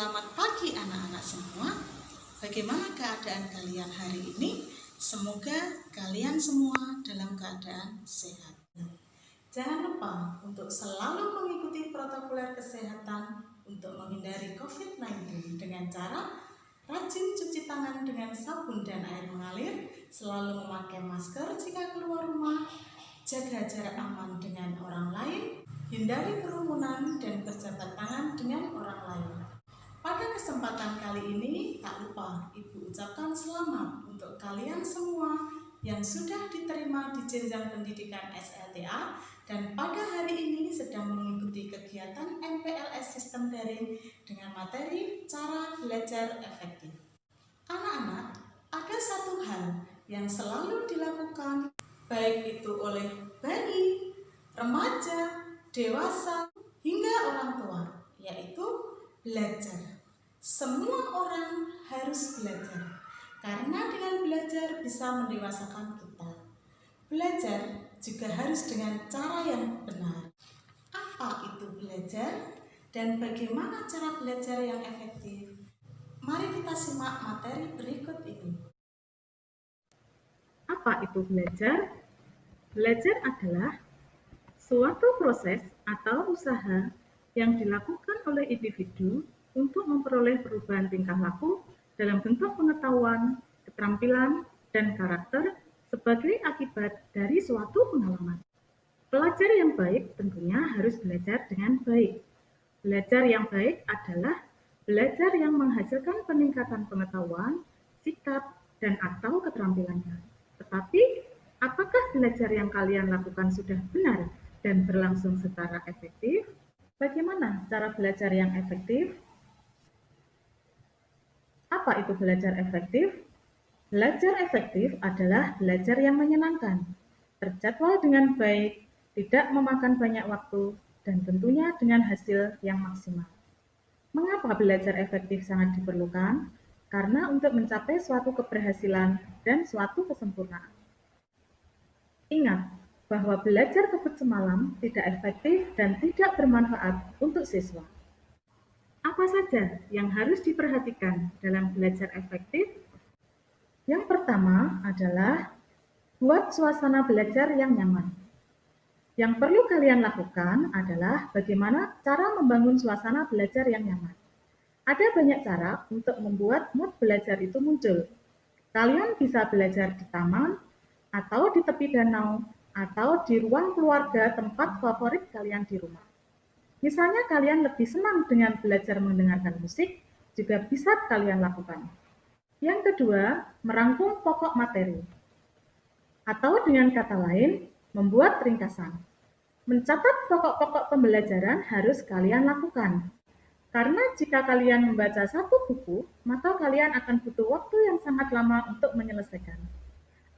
Selamat pagi anak-anak semua. Bagaimana keadaan kalian hari ini? Semoga kalian semua dalam keadaan sehat. Jangan lupa untuk selalu mengikuti protokol kesehatan untuk menghindari COVID-19 dengan cara rajin cuci tangan dengan sabun dan air mengalir, selalu memakai masker jika keluar rumah, jaga jarak aman dengan orang lain, hindari kerumunan dan berjabat tangan dengan orang lain. Pada kesempatan kali ini, tak lupa Ibu ucapkan selamat untuk kalian semua yang sudah diterima di jenjang pendidikan SLTA dan pada hari ini sedang mengikuti kegiatan MPLS Sistem Daring dengan materi cara belajar efektif. Anak-anak, ada satu hal yang selalu dilakukan baik itu oleh bayi, remaja, dewasa, hingga orang tua, yaitu belajar. Semua orang harus belajar, karena dengan belajar bisa mendewasakan kita. Belajar juga harus dengan cara yang benar. Apa itu belajar dan bagaimana cara belajar yang efektif? Mari kita simak materi berikut ini. Apa itu belajar? Belajar adalah suatu proses atau usaha yang dilakukan oleh individu untuk memperoleh perubahan tingkah laku dalam bentuk pengetahuan, keterampilan, dan karakter sebagai akibat dari suatu pengalaman. Pelajar yang baik tentunya harus belajar dengan baik. Belajar yang baik adalah belajar yang menghasilkan peningkatan pengetahuan, sikap, dan atau keterampilannya. Tetapi, apakah belajar yang kalian lakukan sudah benar dan berlangsung secara efektif? Bagaimana cara belajar yang efektif? Apa itu belajar efektif? Belajar efektif adalah belajar yang menyenangkan, terjadwal dengan baik, tidak memakan banyak waktu, dan tentunya dengan hasil yang maksimal. Mengapa belajar efektif sangat diperlukan? Karena untuk mencapai suatu keberhasilan dan suatu kesempurnaan. Ingat bahwa belajar kebut semalam tidak efektif dan tidak bermanfaat untuk siswa. Apa saja yang harus diperhatikan dalam belajar efektif? Yang pertama adalah buat suasana belajar yang nyaman. Yang perlu kalian lakukan adalah bagaimana cara membangun suasana belajar yang nyaman. Ada banyak cara untuk membuat mood belajar itu muncul. Kalian bisa belajar di taman, atau di tepi danau, atau di ruang keluarga tempat favorit kalian di rumah. Misalnya kalian lebih senang dengan belajar mendengarkan musik, juga bisa kalian lakukan. Yang kedua, merangkum pokok materi. Atau dengan kata lain, membuat ringkasan. Mencatat pokok-pokok pembelajaran harus kalian lakukan. Karena jika kalian membaca satu buku, maka kalian akan butuh waktu yang sangat lama untuk menyelesaikan.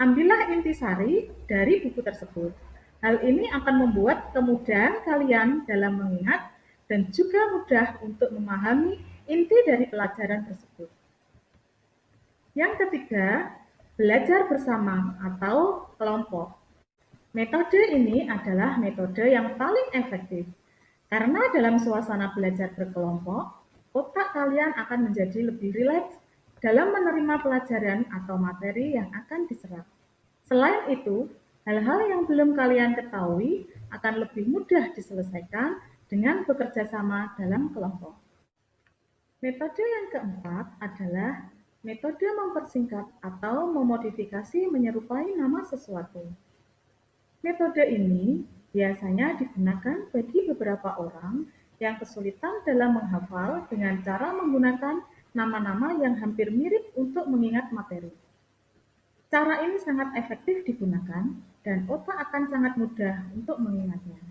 Ambillah intisari dari buku tersebut. Hal ini akan membuat kemudahan kalian dalam mengingat dan juga mudah untuk memahami inti dari pelajaran tersebut. Yang ketiga, belajar bersama atau kelompok. Metode ini adalah metode yang paling efektif. Karena dalam suasana belajar berkelompok, otak kalian akan menjadi lebih rileks dalam menerima pelajaran atau materi yang akan diserap. Selain itu, hal-hal yang belum kalian ketahui akan lebih mudah diselesaikan dengan bekerja sama dalam kelompok. Metode yang keempat adalah metode mempersingkat atau memodifikasi menyerupai nama sesuatu. Metode ini biasanya digunakan bagi beberapa orang yang kesulitan dalam menghafal dengan cara menggunakan nama-nama yang hampir mirip untuk mengingat materi. Cara ini sangat efektif digunakan dan otak akan sangat mudah untuk mengingatnya.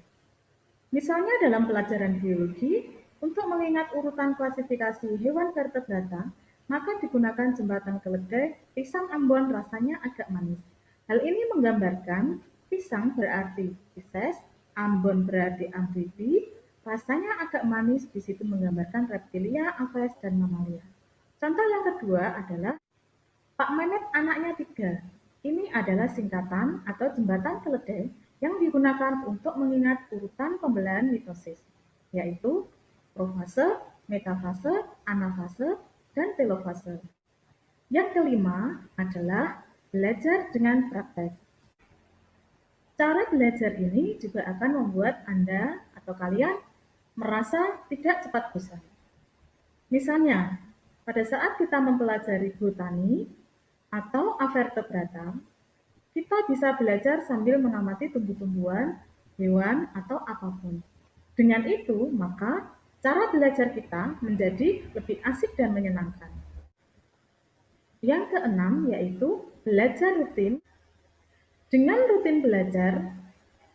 Misalnya dalam pelajaran biologi, untuk mengingat urutan klasifikasi hewan vertebrata, maka digunakan jembatan keledai, pisang Ambon rasanya agak manis. Hal ini menggambarkan pisang berarti Pisces, Ambon berarti amfibi, rasanya agak manis di situ menggambarkan reptilia, aves, dan mamalia. Contoh yang kedua adalah Pak Mehmet anaknya 3. Ini adalah singkatan atau jembatan keledai yang digunakan untuk mengingat urutan pembelahan mitosis, yaitu profase, metafase, anafase, dan telofase. Yang kelima adalah belajar dengan praktek. Cara belajar ini juga akan membuat Anda atau kalian merasa tidak cepat bosan. Misalnya, pada saat kita mempelajari botani atau avertebrata, kita bisa belajar sambil mengamati tumbuh-tumbuhan, hewan, atau apapun. Dengan itu, maka cara belajar kita menjadi lebih asik dan menyenangkan. Yang keenam yaitu belajar rutin. Dengan rutin belajar,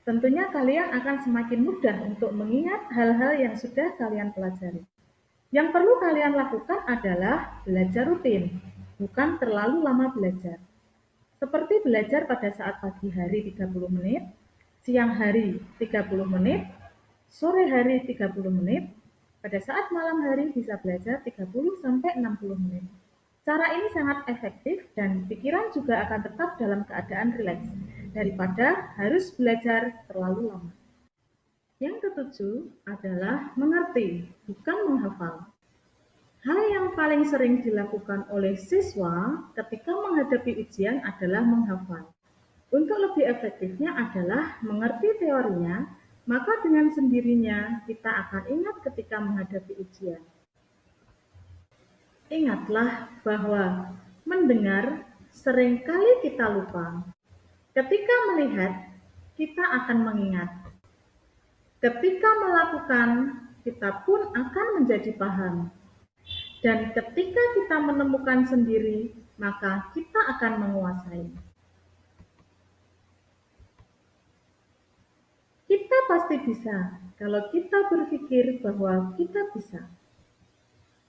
tentunya kalian akan semakin mudah untuk mengingat hal-hal yang sudah kalian pelajari. Yang perlu kalian lakukan adalah belajar rutin, bukan terlalu lama belajar. Seperti belajar pada saat pagi hari 30 menit, siang hari 30 menit, sore hari 30 menit, pada saat malam hari bisa belajar 30-60 menit. Cara ini sangat efektif dan pikiran juga akan tetap dalam keadaan rileks daripada harus belajar terlalu lama. Yang ketujuh adalah mengerti, bukan menghafal. Hal yang paling sering dilakukan oleh siswa ketika menghadapi ujian adalah menghafal. Untuk lebih efektifnya adalah mengerti teorinya, maka dengan sendirinya kita akan ingat ketika menghadapi ujian. Ingatlah bahwa mendengar seringkali kita lupa. Ketika melihat, kita akan mengingat. Ketika melakukan, kita pun akan menjadi paham. Dan ketika kita menemukan sendiri, maka kita akan menguasai. Kita pasti bisa kalau kita berpikir bahwa kita bisa.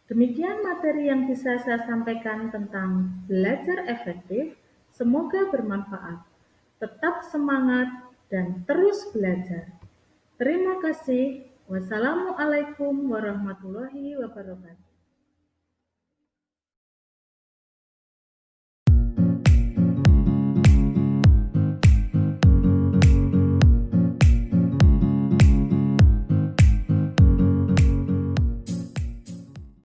Demikian materi yang bisa saya sampaikan tentang belajar efektif. Semoga bermanfaat. Tetap semangat dan terus belajar. Terima kasih. Wassalamualaikum warahmatullahi wabarakatuh.